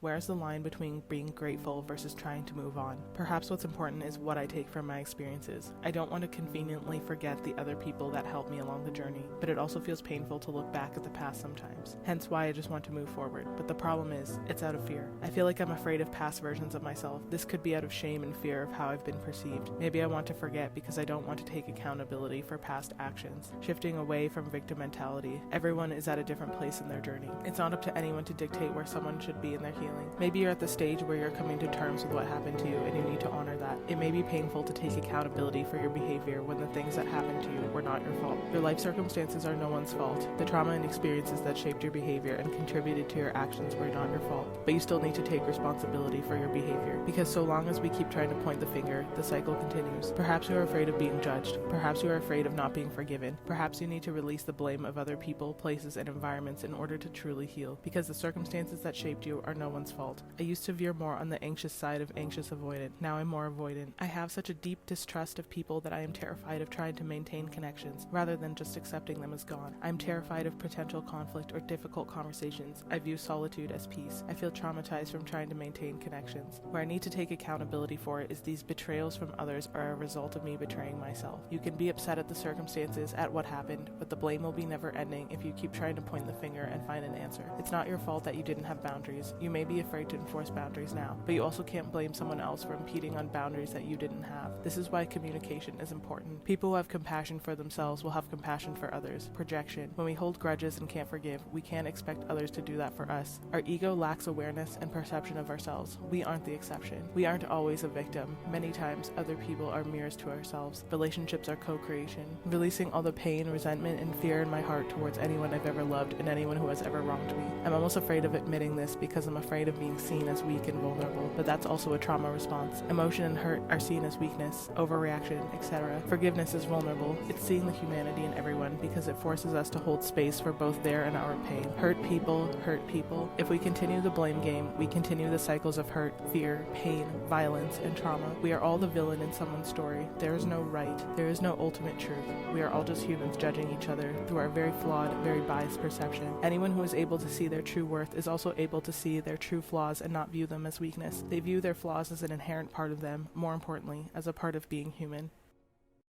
Where's the line between being grateful versus trying to move on? Perhaps what's important is what I take from my experiences. I don't want to conveniently forget the other people that helped me along the journey, but it also feels painful to look back at the past sometimes. Hence why I just want to move forward. But the problem is, it's out of fear. I feel like I'm afraid of past versions of myself. This could be out of shame and fear of how I've been perceived. Maybe I want to forget because I don't want to take accountability for past actions. Shifting away from victim mentality. Everyone is at a different place in their journey. It's not up to anyone to dictate where someone should be in their healing. Maybe you're at the stage where you're coming to terms with what happened to you and you need to honor that. It may be painful to take accountability for your behavior when the things that happened to you were not your fault. Your life circumstances are no one's fault. The trauma and experiences that shaped your behavior and contributed to your actions were not your fault. But you still need to take responsibility for your behavior, because so long as we keep trying to point the finger, the cycle continues. Perhaps you are afraid of being judged. Perhaps you are afraid of not being forgiven. Perhaps you need to release the blame of other people, places, and environments in order to truly heal, because the circumstances that shaped you are no one's fault. I used to veer more on the anxious side of anxious avoidant. Now I'm more avoidant. I have such a deep distrust of people that I am terrified of trying to maintain connections, rather than just accepting them as gone. I am terrified of potential conflict or difficult conversations. I view solitude as peace. I feel traumatized from trying to maintain connections. Where I need to take accountability for it is these betrayals from others are a result of me betraying myself. You can be upset at the circumstances, at what happened, but the blame will be never ending if you keep trying to point the finger and find an answer. It's not your fault that you didn't have boundaries. You may be afraid to enforce boundaries now, but you also can't blame someone else for impeding on boundaries that you didn't have. This is why communication is important. People who have compassion for themselves will have compassion for others. Projection. When we hold grudges and can't forgive, we can't expect others to do that for us. Our ego lacks awareness and perception of ourselves. We aren't the exception. We aren't always a victim. Many times, other people are mirrors to ourselves. Relationships are co-creation. Releasing all the pain, resentment, and fear in my heart towards anyone I've ever loved and anyone who has ever wronged me. I'm almost afraid of admitting this because I'm afraid of being seen as weak and vulnerable, but that's also a trauma response. Emotion and hurt are seen as weakness, overreaction, etc. Forgiveness is vulnerable. It's seeing the humanity in everyone because it forces us to hold space for both their and our pain. Hurt people hurt people. If we continue the blame game, we continue the cycles of hurt, fear, pain, violence, and trauma. We are all the villain in someone's story. There is no right. There is no ultimate truth. We are all just humans judging each other through our very flawed, very biased perception. Anyone who is able to see their true worth is also able to see their true flaws and not view them as weakness. They view their flaws as an inherent part of them, more importantly, as a part of being human.